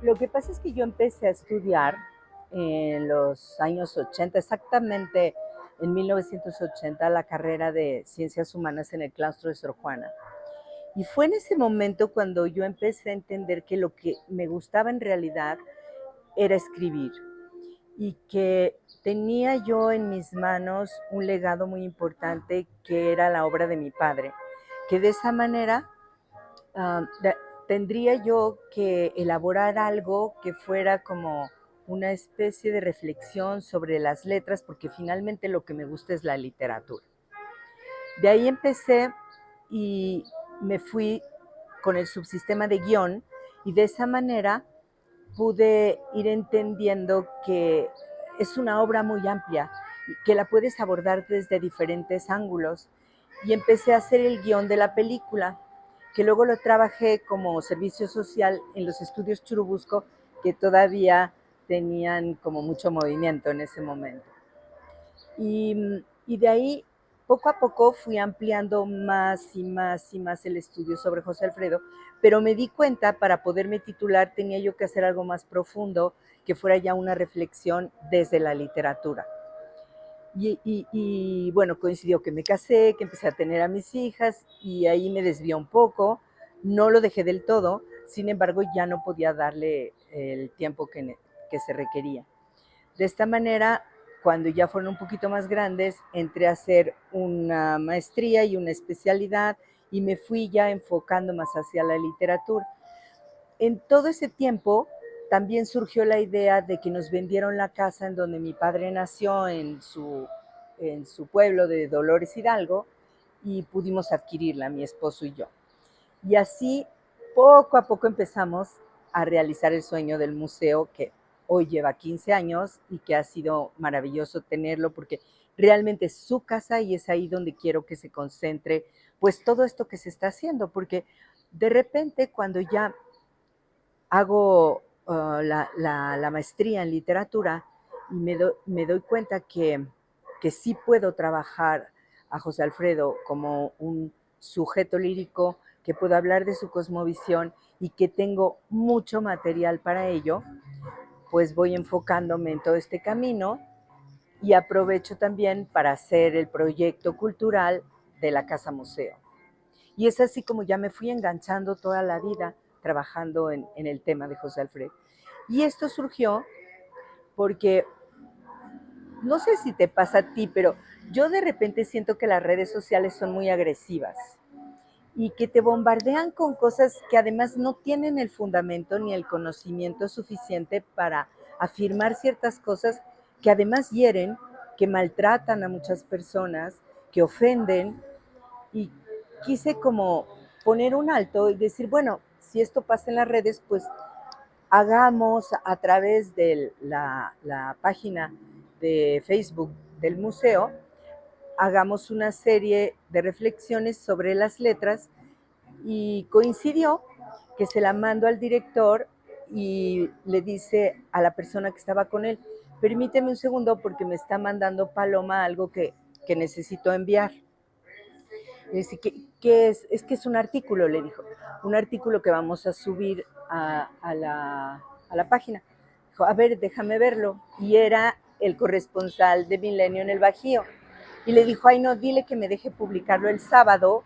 Lo que pasa es que yo empecé a estudiar en los años 80, exactamente en 1980, la carrera de Ciencias Humanas en el claustro de Sor Juana. Y fue en ese momento cuando yo empecé a entender que lo que me gustaba en realidad era escribir y que tenía yo en mis manos un legado muy importante que era la obra de mi padre, que de esa manera ah, tendría yo que elaborar algo que fuera como una especie de reflexión sobre las letras, porque finalmente lo que me gusta es la literatura. De ahí empecé y me fui con el subsistema de guión y de esa manera pude ir entendiendo que es una obra muy amplia y que la puedes abordar desde diferentes ángulos. Y empecé a hacer el guión de la película, que luego lo trabajé como servicio social en los estudios Churubusco, que todavía tenían como mucho movimiento en ese momento. Y de ahí, poco a poco, fui ampliando más y más y más el estudio sobre José Alfredo, pero me di cuenta, para poderme titular, tenía yo que hacer algo más profundo, que fuera ya una reflexión desde la literatura. Y bueno, coincidió que me casé, que empecé a tener a mis hijas y ahí me desvió un poco. No lo dejé del todo, sin embargo ya no podía darle el tiempo que se requería. De esta manera, cuando ya fueron un poquito más grandes, entré a hacer una maestría y una especialidad y me fui ya enfocando más hacia la literatura. En todo ese tiempo también surgió la idea de que nos vendieron la casa en donde mi padre nació, en su pueblo de Dolores Hidalgo, y pudimos adquirirla, mi esposo y yo. Y así, poco a poco empezamos a realizar el sueño del museo, que hoy lleva 15 años y que ha sido maravilloso tenerlo porque realmente es su casa y es ahí donde quiero que se concentre pues todo esto que se está haciendo, porque de repente cuando ya hago la maestría en literatura y me doy cuenta que sí puedo trabajar a José Alfredo como un sujeto lírico, que puedo hablar de su cosmovisión y que tengo mucho material para ello, pues voy enfocándome en todo este camino y aprovecho también para hacer el proyecto cultural de la Casa Museo. Y es así como ya me fui enganchando toda la vida trabajando en el tema de José Alfredo. Y esto surgió porque, no sé si te pasa a ti, pero yo de repente siento que las redes sociales son muy agresivas y que te bombardean con cosas que además no tienen el fundamento ni el conocimiento suficiente para afirmar ciertas cosas que además hieren, que maltratan a muchas personas, que ofenden, y quise como poner un alto y decir, bueno, si esto pasa en las redes, pues hagamos a través de la página de Facebook del museo, hagamos una serie de reflexiones sobre las letras y coincidió que se la mando al director y le dice a la persona que estaba con él, permíteme un segundo porque me está mandando Paloma algo que necesito enviar. Le dice, ¿qué es? Es que es un artículo, le dijo, un artículo que vamos a subir a la página. Dijo, a ver, déjame verlo. Y era el corresponsal de Milenio en el Bajío. Y le dijo, ay, no, dile que me deje publicarlo el sábado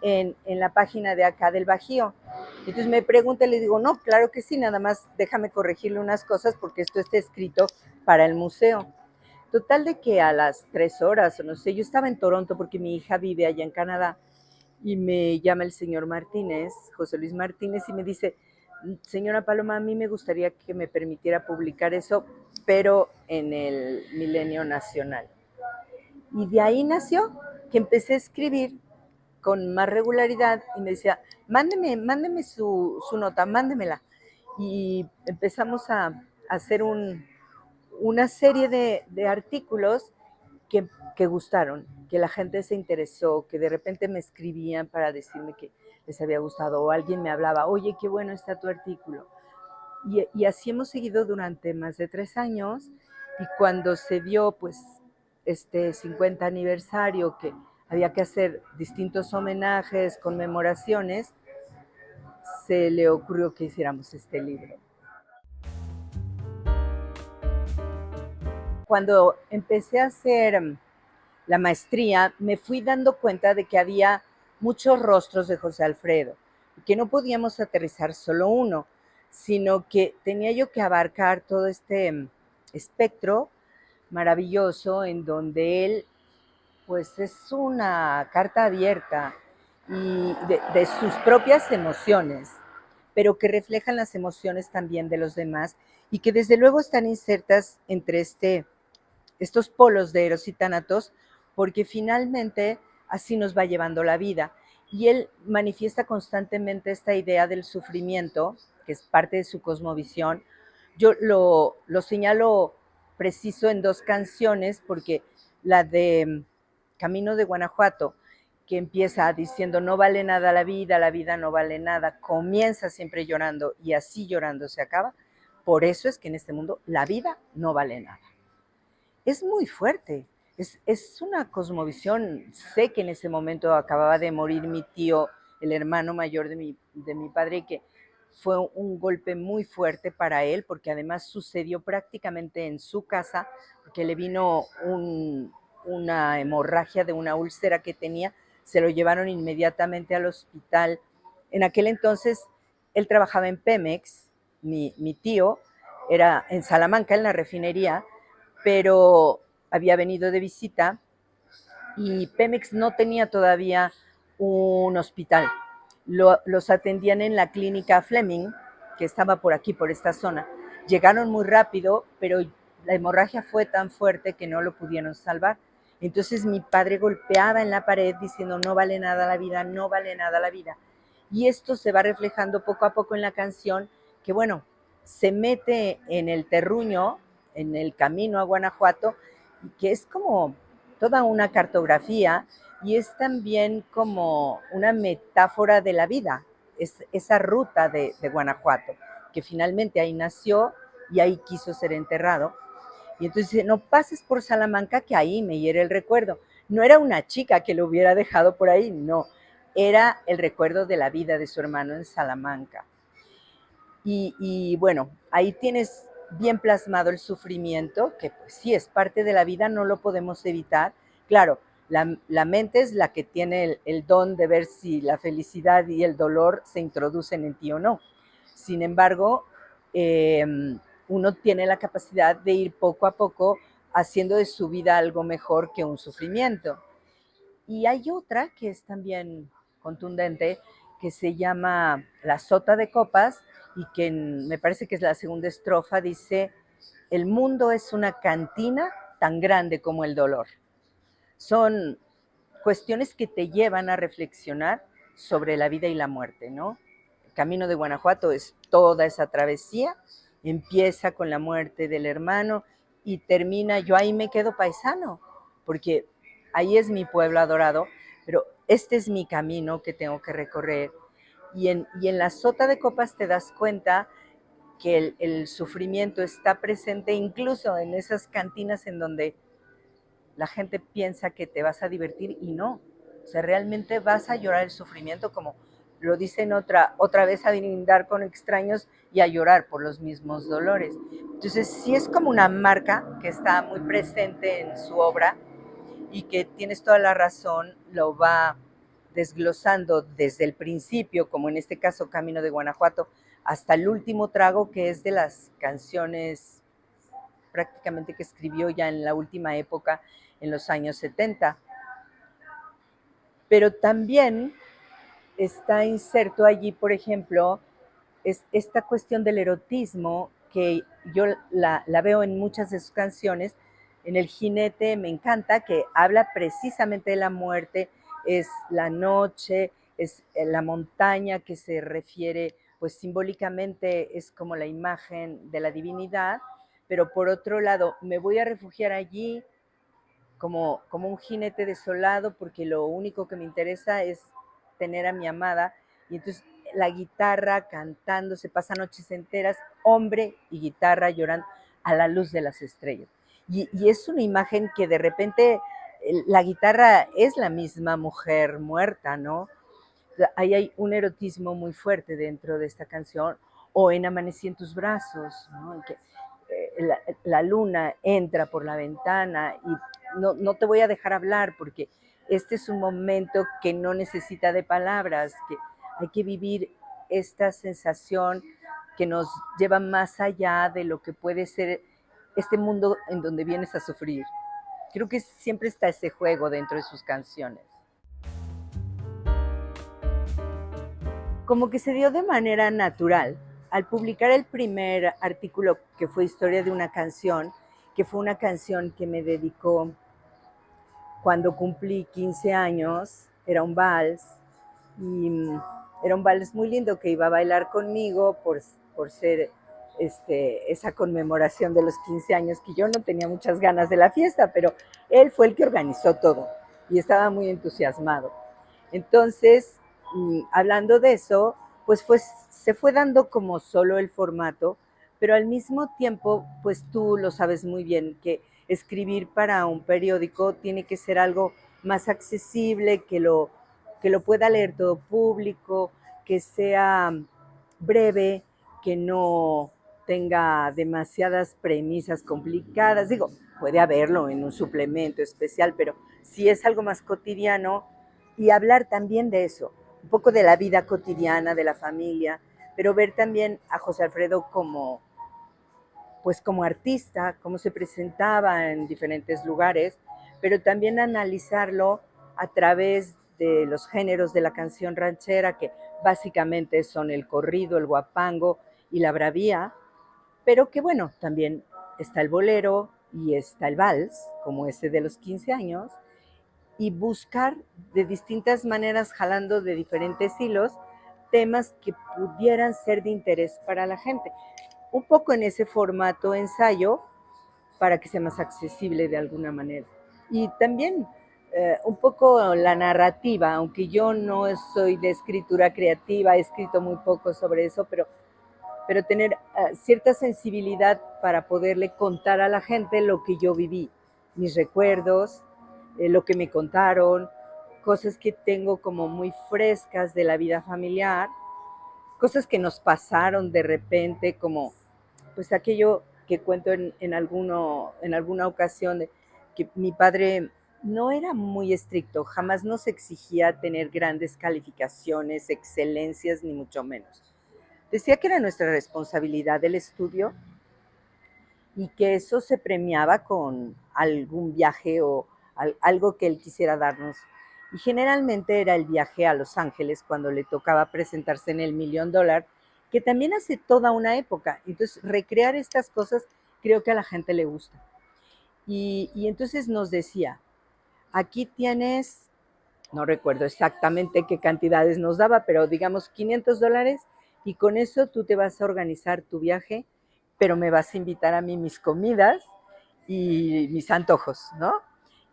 en la página de acá del Bajío. Entonces me pregunta y le digo, no, claro que sí, nada más déjame corregirle unas cosas porque esto está escrito para el museo. Total de que a las 3 horas, o no sé, yo estaba en Toronto porque mi hija vive allá en Canadá y me llama el señor Martínez, José Luis Martínez, y me dice, señora Paloma, a mí me gustaría que me permitiera publicar eso, pero en el Milenio Nacional. Y de ahí nació que empecé a escribir con más regularidad y me decía, mándeme su nota, mándemela. Y empezamos a hacer una serie de artículos que gustaron, que la gente se interesó, que de repente me escribían para decirme que les había gustado o alguien me hablaba, oye, qué bueno está tu artículo. Y así hemos seguido durante más de 3 años y cuando se dio pues este 50 aniversario que había que hacer distintos homenajes, conmemoraciones, se le ocurrió que hiciéramos este libro. cuando empecé a hacer la maestría, me fui dando cuenta de que había muchos rostros de José Alfredo, que no podíamos aterrizar solo uno, sino que tenía yo que abarcar todo este espectro maravilloso en donde él, pues es una carta abierta y de sus propias emociones, pero que reflejan las emociones también de los demás y que desde luego están insertas entre estos polos de Eros y Tánatos, porque finalmente así nos va llevando la vida. Y él manifiesta constantemente esta idea del sufrimiento, que es parte de su cosmovisión. Yo lo señalo preciso en dos canciones, porque la de Camino de Guanajuato, que empieza diciendo no vale nada la vida no vale nada, comienza siempre llorando y así llorando se acaba. Por eso es que en este mundo la vida no vale nada. Es muy fuerte, es una cosmovisión. Sé que en ese momento acababa de morir mi tío, el hermano mayor de mi padre, que fue un golpe muy fuerte para él, porque además sucedió prácticamente en su casa, porque le vino una hemorragia de una úlcera que tenía, se lo llevaron inmediatamente al hospital. En aquel entonces él trabajaba en Pemex, mi tío, era en Salamanca, en la refinería, pero había venido de visita y Pemex no tenía todavía un hospital. Los atendían en la clínica Fleming, que estaba por aquí, por esta zona. Llegaron muy rápido, pero la hemorragia fue tan fuerte que no lo pudieron salvar. Entonces mi padre golpeaba en la pared diciendo no vale nada la vida, no vale nada la vida. Y esto se va reflejando poco a poco en la canción, que bueno, se mete en el terruño, en el camino a Guanajuato, que es como toda una cartografía y es también como una metáfora de la vida, es esa ruta de Guanajuato, que finalmente ahí nació y ahí quiso ser enterrado. Y entonces dice, no pases por Salamanca, que ahí me hiere el recuerdo. No era una chica que lo hubiera dejado por ahí, no, era el recuerdo de la vida de su hermano en Salamanca. Y bueno, ahí tienes bien plasmado el sufrimiento, que pues sí es parte de la vida, no lo podemos evitar. Claro, la mente es la que tiene el don de ver si la felicidad y el dolor se introducen en ti o no. Sin embargo, eh, uno tiene la capacidad de ir poco a poco haciendo de su vida algo mejor que un sufrimiento. Y hay otra que es también contundente, que se llama La Sota de Copas, y que me parece que es la segunda estrofa, dice, el mundo es una cantina tan grande como el dolor. Son cuestiones que te llevan a reflexionar sobre la vida y la muerte, ¿no? El Camino de Guanajuato es toda esa travesía, empieza con la muerte del hermano y termina, yo ahí me quedo paisano, porque ahí es mi pueblo adorado, pero este es mi camino que tengo que recorrer. Y en la Sota de Copas te das cuenta que el sufrimiento está presente incluso en esas cantinas en donde la gente piensa que te vas a divertir y no. O sea, realmente vas a llorar el sufrimiento, como lo dicen otra vez, a brindar con extraños y a llorar por los mismos dolores. Entonces, sí es como una marca que está muy presente en su obra y que tienes toda la razón, lo va desglosando desde el principio, como en este caso Camino de Guanajuato, hasta el último trago, que es de las canciones prácticamente que escribió ya en la última época, en los años 70. Pero también está inserto allí, por ejemplo, es esta cuestión del erotismo, que yo la veo en muchas de sus canciones. En El Jinete me encanta, que habla precisamente de la muerte, es la noche, es la montaña, que se refiere, pues simbólicamente es como la imagen de la divinidad, pero por otro lado, me voy a refugiar allí como un jinete desolado, porque lo único que me interesa es tener a mi amada. Y entonces la guitarra cantando, se pasa noches enteras, hombre y guitarra llorando a la luz de las estrellas. Y es una imagen que de repente la guitarra es la misma mujer muerta, ¿no? Ahí hay un erotismo muy fuerte dentro de esta canción, o en Amanecí en tus brazos, ¿no? la luna entra por la ventana y no te voy a dejar hablar porque este es un momento que no necesita de palabras, que hay que vivir esta sensación que nos lleva más allá de lo que puede ser este mundo en donde vienes a sufrir. Creo que siempre está ese juego dentro de sus canciones. Como que se dio de manera natural. Al publicar el primer artículo, que fue Historia de una canción, que fue una canción que me dedicó cuando cumplí 15 años, era un vals, y era un vals muy lindo que iba a bailar conmigo por ser esa conmemoración de los 15 años, que yo no tenía muchas ganas de la fiesta, pero él fue el que organizó todo y estaba muy entusiasmado. Entonces, hablando de eso, pues se fue dando como solo el formato, pero al mismo tiempo, pues tú lo sabes muy bien, que escribir para un periódico tiene que ser algo más accesible, que lo pueda leer todo público, que sea breve, que no tenga demasiadas premisas complicadas. Digo, puede haberlo en un suplemento especial, pero si es algo más cotidiano, y hablar también de eso, un poco de la vida cotidiana, de la familia, pero ver también a José Alfredo como, pues como artista, cómo se presentaba en diferentes lugares, pero también analizarlo a través de los géneros de la canción ranchera, que básicamente son el corrido, el guapango y la bravía, pero que bueno, también está el bolero y está el vals, como ese de los 15 años, y buscar de distintas maneras, jalando de diferentes hilos, temas que pudieran ser de interés para la gente. Un poco en ese formato ensayo para que sea más accesible de alguna manera. Y también un poco la narrativa, aunque yo no soy de escritura creativa, he escrito muy poco sobre eso, pero tener cierta sensibilidad para poderle contar a la gente lo que yo viví, mis recuerdos, lo que me contaron, cosas que tengo como muy frescas de la vida familiar, cosas que nos pasaron de repente, como pues aquello que cuento en alguna ocasión, de que mi padre no era muy estricto, jamás nos exigía tener grandes calificaciones, excelencias, ni mucho menos. Decía que era nuestra responsabilidad el estudio y que eso se premiaba con algún viaje o algo que él quisiera darnos. Y generalmente era el viaje a Los Ángeles cuando le tocaba presentarse en el Million Dollar, que también hace toda una época. Entonces, recrear estas cosas creo que a la gente le gusta. Y entonces nos decía, aquí tienes, no recuerdo exactamente qué cantidades nos daba, pero digamos $500 y con eso tú te vas a organizar tu viaje, pero me vas a invitar a mí mis comidas y mis antojos, ¿no?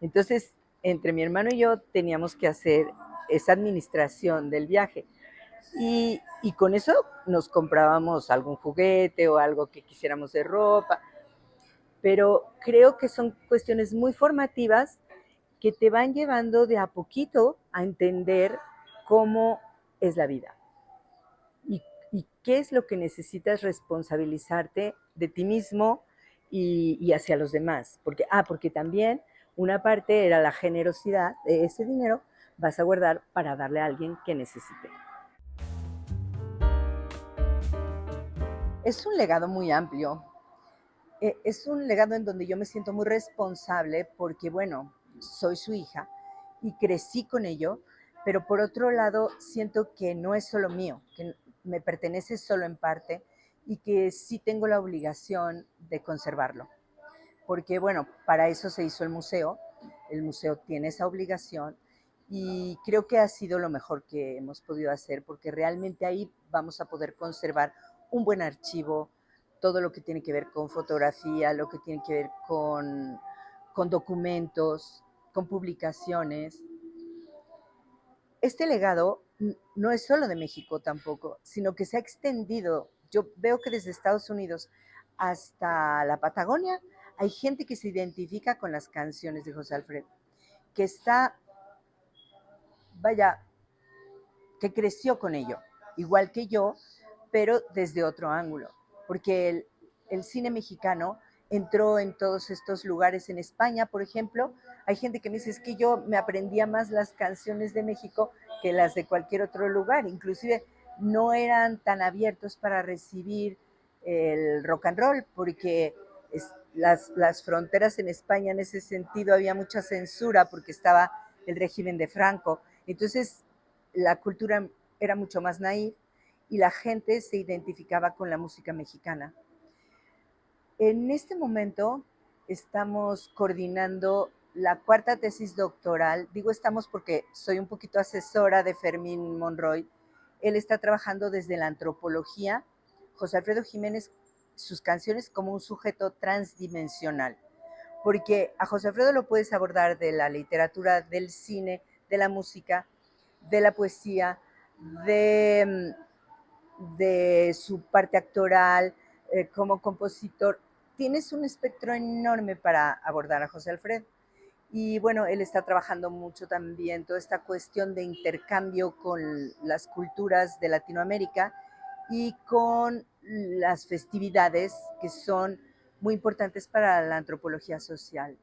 Entonces, entre mi hermano y yo teníamos que hacer esa administración del viaje. Y con eso nos comprábamos algún juguete o algo que quisiéramos de ropa, pero creo que son cuestiones muy formativas que te van llevando de a poquito a entender cómo es la vida y qué es lo que necesitas responsabilizarte de ti mismo y hacia los demás. Porque también una parte era la generosidad de ese dinero vas a guardar para darle a alguien que necesite. Es un legado muy amplio. Es un legado en donde yo me siento muy responsable porque, bueno, soy su hija y crecí con ello, pero por otro lado siento que no es solo mío, que me pertenece solo en parte y que sí tengo la obligación de conservarlo. Porque, bueno, para eso se hizo el museo tiene esa obligación y creo que ha sido lo mejor que hemos podido hacer porque realmente ahí vamos a poder conservar un buen archivo, todo lo que tiene que ver con fotografía, lo que tiene que ver con documentos, con publicaciones. Este legado no es solo de México tampoco, sino que se ha extendido. Yo veo que desde Estados Unidos hasta la Patagonia hay gente que se identifica con las canciones de José Alfredo, que está, vaya, que creció con ello, igual que yo, pero desde otro ángulo, porque el cine mexicano entró en todos estos lugares en España, por ejemplo. Hay gente que me dice, es que yo me aprendía más las canciones de México que las de cualquier otro lugar. Inclusive no eran tan abiertos para recibir el rock and roll, porque las fronteras en España en ese sentido había mucha censura porque estaba el régimen de Franco. Entonces la cultura era mucho más naif y la gente se identificaba con la música mexicana. En este momento estamos coordinando la cuarta tesis doctoral. Digo estamos porque soy un poquito asesora de Fermín Monroy. Él está trabajando desde la antropología. José Alfredo Jiménez, sus canciones como un sujeto transdimensional. Porque a José Alfredo lo puedes abordar de la literatura, del cine, de la música, de la poesía, de su parte actoral, como compositor. Tienes un espectro enorme para abordar a José Alfredo. Y bueno, él está trabajando mucho también toda esta cuestión de intercambio con las culturas de Latinoamérica y con las festividades que son muy importantes para la antropología social.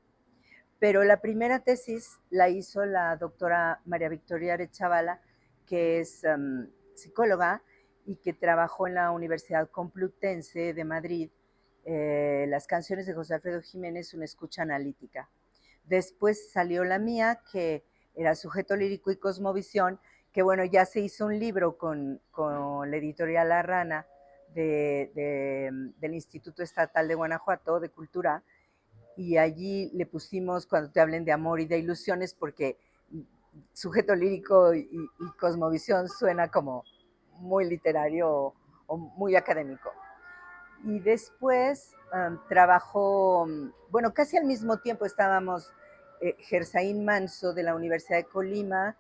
Pero la primera tesis la hizo la doctora María Victoria Arechavala, que es psicóloga y que trabajó en la Universidad Complutense de Madrid, las canciones de José Alfredo Jiménez, una escucha analítica. Después salió la mía, que era Sujeto Lírico y Cosmovisión, que bueno, ya se hizo un libro con la editorial La Rana del Instituto Estatal de Guanajuato de Cultura, y allí le pusimos Cuando te hablen de amor y de ilusiones, porque sujeto lírico y cosmovisión suena como muy literario o muy académico. Y después trabajó, bueno, casi al mismo tiempo estábamos Gersaín Manso de la Universidad de Colima,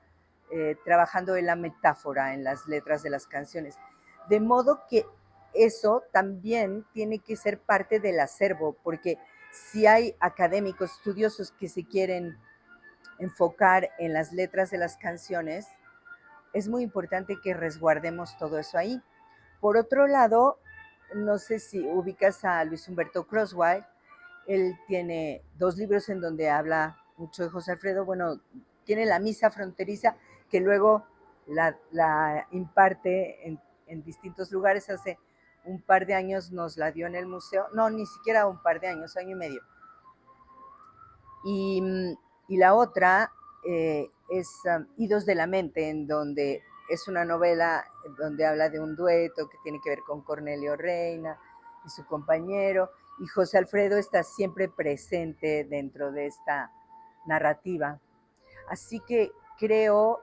trabajando en la metáfora, en las letras de las canciones. De modo que eso también tiene que ser parte del acervo, porque si hay académicos estudiosos que se quieren enfocar en las letras de las canciones, es muy importante que resguardemos todo eso ahí. Por otro lado, no sé si ubicas a Luis Humberto Crosswhite. Él tiene dos libros en donde habla mucho de José Alfredo. Bueno, tiene La Misa Fronteriza, que luego la imparte en distintos lugares. Hace un par de años nos la dio en el museo. No, ni siquiera un par de años, año y medio. Y la otra es Idos de la Mente, en donde es una novela donde habla de un dueto que tiene que ver con Cornelio Reina y su compañero, y José Alfredo está siempre presente dentro de esta narrativa. Así que creo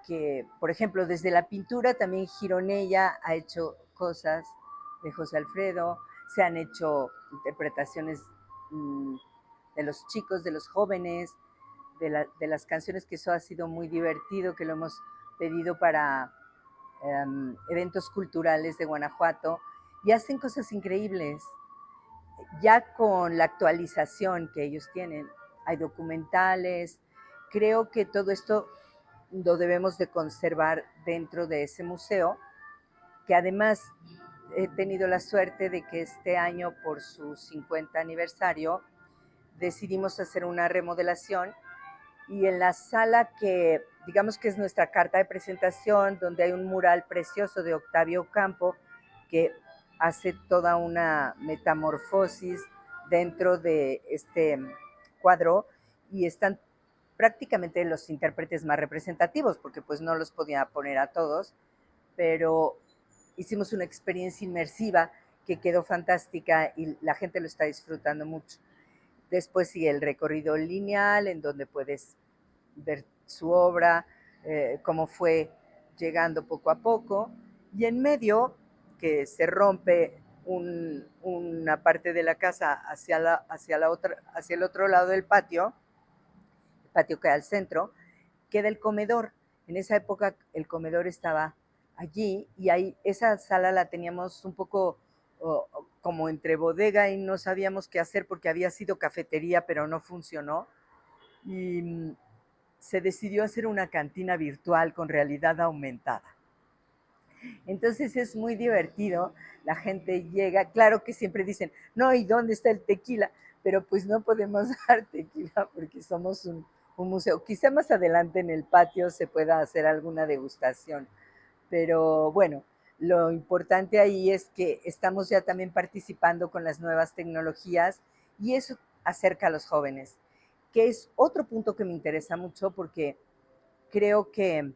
que, por ejemplo, desde la pintura también Gironella ha hecho cosas de José Alfredo, se han hecho interpretaciones de los chicos, de los jóvenes, de las canciones, que eso ha sido muy divertido, que lo hemos pedido para eventos culturales de Guanajuato, y hacen cosas increíbles. Ya con la actualización que ellos tienen, hay documentales, creo que todo esto lo debemos de conservar dentro de ese museo, que además he tenido la suerte de que este año, por su 50 aniversario, decidimos hacer una remodelación, y en la sala que digamos que es nuestra carta de presentación, donde hay un mural precioso de Octavio Campo, que hace toda una metamorfosis dentro de este cuadro, y están prácticamente los intérpretes más representativos, porque pues no los podía poner a todos, pero hicimos una experiencia inmersiva que quedó fantástica y la gente lo está disfrutando mucho. Después sigue el recorrido lineal, en donde puedes ver su obra, cómo fue llegando poco a poco. Y en medio, que se rompe una parte de la casa hacia el otro lado del patio, el patio que hay al centro, queda el comedor. En esa época el comedor estaba allí, y ahí esa sala la teníamos un poco como entre bodega, y no sabíamos qué hacer porque había sido cafetería, pero no funcionó. Y se decidió hacer una cantina virtual con realidad aumentada. Entonces es muy divertido, la gente llega, claro que siempre dicen, no, ¿y dónde está el tequila? Pero pues no podemos dar tequila porque somos un museo. Quizá más adelante en el patio se pueda hacer alguna degustación, pero bueno, lo importante ahí es que estamos ya también participando con las nuevas tecnologías y eso acerca a los jóvenes, que es otro punto que me interesa mucho porque creo que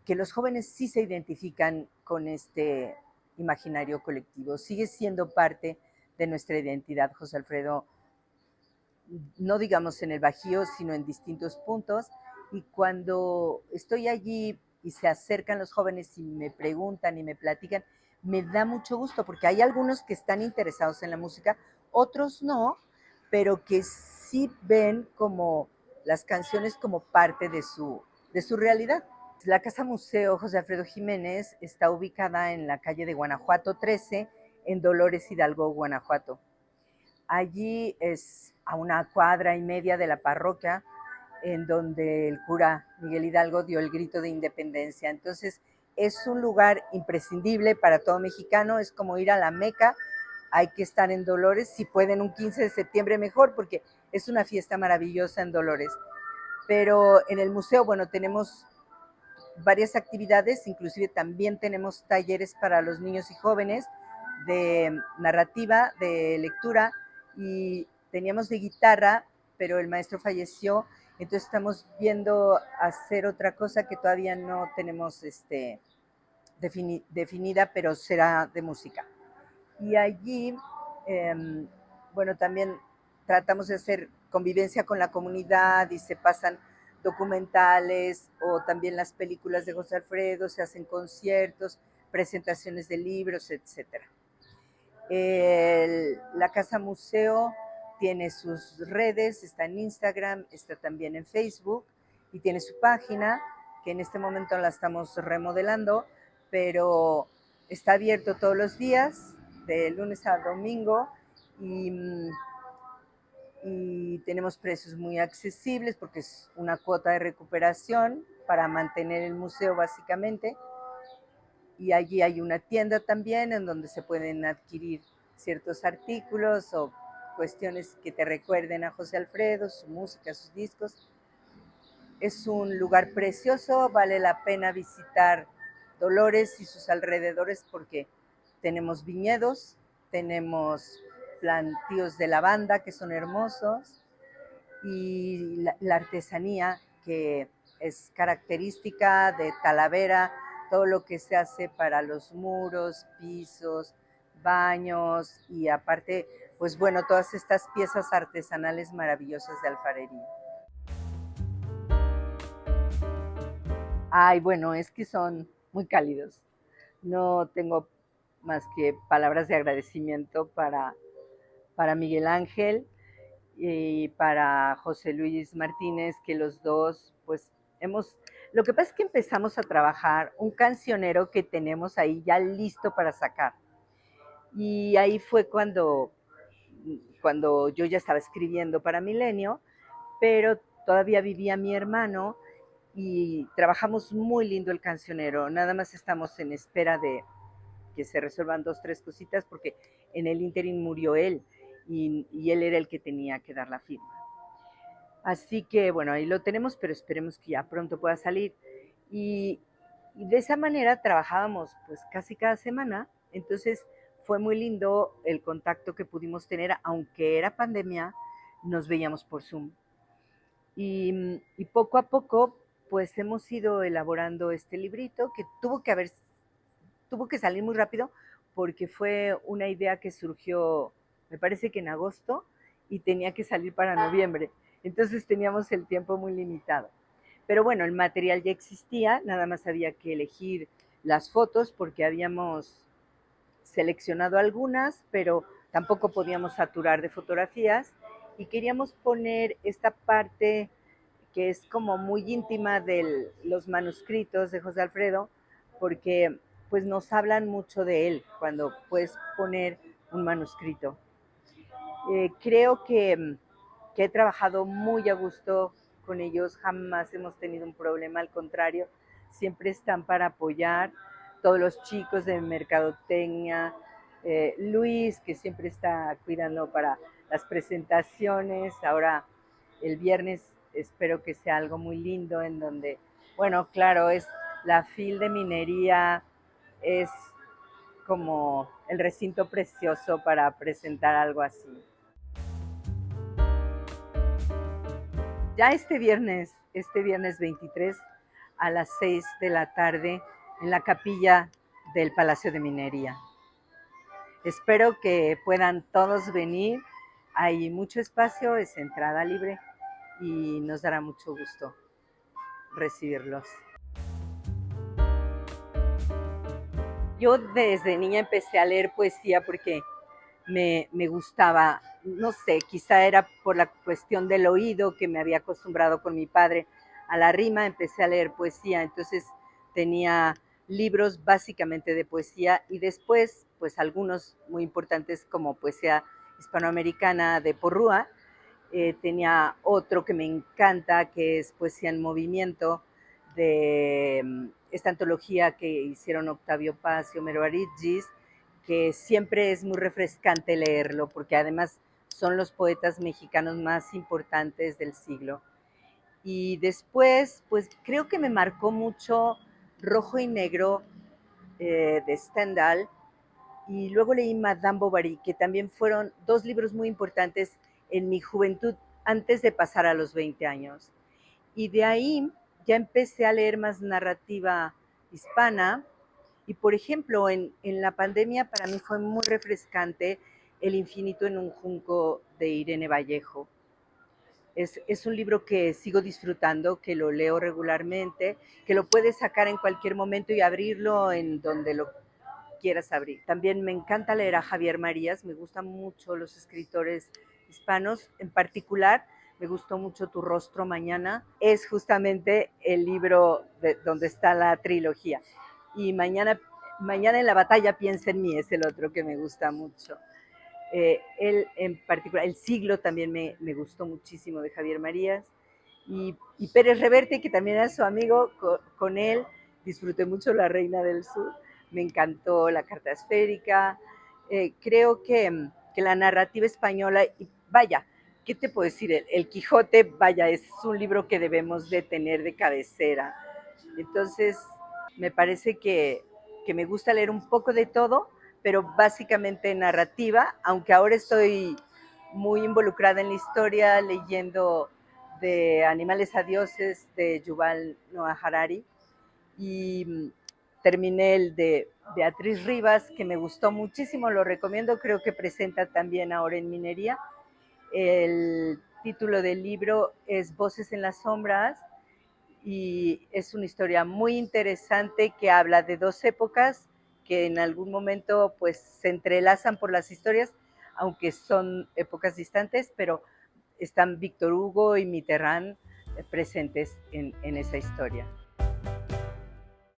los jóvenes sí se identifican con este imaginario colectivo, sigue siendo parte de nuestra identidad, José Alfredo, no digamos en el Bajío, sino en distintos puntos. Y cuando estoy allí y se acercan los jóvenes y me preguntan y me platican, me da mucho gusto porque hay algunos que están interesados en la música, otros no, pero que sí ven como las canciones como parte de su realidad. La Casa Museo José Alfredo Jiménez está ubicada en la calle de Guanajuato 13, en Dolores Hidalgo, Guanajuato. Allí es a una cuadra y media de la parroquia, en donde el cura Miguel Hidalgo dio el grito de independencia. Entonces, es un lugar imprescindible para todo mexicano, es como ir a la Meca, hay que estar en Dolores, si pueden un 15 de septiembre mejor, porque es una fiesta maravillosa en Dolores. Pero en el museo, bueno, tenemos varias actividades, inclusive también tenemos talleres para los niños y jóvenes de narrativa, de lectura, y teníamos de guitarra, pero el maestro falleció, entonces estamos viendo hacer otra cosa que todavía no tenemos definida, pero será de música. Y allí, bueno, también tratamos de hacer convivencia con la comunidad y se pasan documentales o también las películas de José Alfredo, se hacen conciertos, presentaciones de libros, etcétera. La Casa Museo tiene sus redes, está en Instagram, está también en Facebook y tiene su página, que en este momento la estamos remodelando, pero está abierto todos los días, de lunes a domingo, y, y tenemos precios muy accesibles porque es una cuota de recuperación para mantener el museo básicamente. Y allí hay una tienda también en donde se pueden adquirir ciertos artículos o cuestiones que te recuerden a José Alfredo, su música, sus discos. Es un lugar precioso, vale la pena visitar Dolores y sus alrededores porque tenemos viñedos, tenemos plantíos de lavanda que son hermosos y la artesanía que es característica de Talavera, todo lo que se hace para los muros, pisos, baños y aparte, pues bueno, todas estas piezas artesanales maravillosas de alfarería. Ay, bueno, es que son muy cálidos. No tengo más que palabras de agradecimiento para Miguel Ángel y para José Luis Martínez, que los dos, pues hemos, lo que pasa es que empezamos a trabajar un cancionero que tenemos ahí ya listo para sacar. Y ahí fue cuando yo ya estaba escribiendo para Milenio, pero todavía vivía mi hermano y trabajamos muy lindo el cancionero. Nada más estamos en espera de que se resuelvan dos, tres cositas, porque en el interín murió él y él era el que tenía que dar la firma. Así que bueno, ahí lo tenemos, pero esperemos que ya pronto pueda salir. Y, y de esa manera trabajábamos pues casi cada semana, entonces fue muy lindo el contacto que pudimos tener, aunque era pandemia, nos veíamos por Zoom. Y poco a poco pues hemos ido elaborando este librito que tuvo que salir muy rápido porque fue una idea que surgió, me parece que en agosto, y tenía que salir para noviembre. Entonces teníamos el tiempo muy limitado. Pero bueno, el material ya existía, nada más había que elegir las fotos porque habíamos seleccionado algunas, pero tampoco podíamos saturar de fotografías y queríamos poner esta parte que es como muy íntima de los manuscritos de José Alfredo, porque pues nos hablan mucho de él cuando puedes poner un manuscrito. Creo que he trabajado muy a gusto con ellos, jamás hemos tenido un problema, al contrario, siempre están para apoyar, todos los chicos de mercadotecnia, Luis, que siempre está cuidando para las presentaciones. Ahora el viernes espero que sea algo muy lindo en donde, bueno, claro, es la FIL de minería, es como el recinto precioso para presentar algo así. Ya este viernes 23 a las 6 de la tarde en la capilla del Palacio de Minería. Espero que puedan todos venir. Hay mucho espacio, es entrada libre y nos dará mucho gusto recibirlos. Yo desde niña empecé a leer poesía porque me gustaba, no sé, quizá era por la cuestión del oído que me había acostumbrado con mi padre a la rima, empecé a leer poesía, entonces tenía libros básicamente de poesía y después, pues algunos muy importantes como poesía hispanoamericana de Porrúa, tenía otro que me encanta, que es Poesía en Movimiento, de esta antología que hicieron Octavio Paz y Homero Aridgis, que siempre es muy refrescante leerlo, porque además son los poetas mexicanos más importantes del siglo. Y después, pues creo que me marcó mucho Rojo y Negro de Stendhal, y luego leí Madame Bovary, que también fueron dos libros muy importantes en mi juventud antes de pasar a los 20 años. Y de ahí ya empecé a leer más narrativa hispana. Y por ejemplo, en la pandemia para mí fue muy refrescante El infinito en un junco de Irene Vallejo. Es un libro que sigo disfrutando, que lo leo regularmente, que lo puedes sacar en cualquier momento y abrirlo en donde lo quieras abrir. También me encanta leer a Javier Marías, me gustan mucho los escritores hispanos, en particular me gustó mucho Tu rostro mañana, es justamente el libro donde está la trilogía. Y mañana en la batalla piensa en mí es el otro que me gusta mucho. Él en particular, El siglo también me gustó muchísimo de Javier Marías. Y Pérez Reverte, que también era su amigo, con él disfruté mucho La Reina del Sur, me encantó La Carta Esférica. Creo que la narrativa española, y vaya, ¿qué te puedo decir? El Quijote, vaya, es un libro que debemos de tener de cabecera. Entonces, me parece que me gusta leer un poco de todo, pero básicamente narrativa, aunque ahora estoy muy involucrada en la historia, leyendo de Animales a Dioses de Yuval Noah Harari, y terminé el de Beatriz Rivas, que me gustó muchísimo, lo recomiendo, creo que presenta también ahora en Minería. El título del libro es Voces en las sombras, y es una historia muy interesante que habla de dos épocas que en algún momento pues se entrelazan por las historias, aunque son épocas distantes, pero están Víctor Hugo y Mitterrand presentes en esa historia.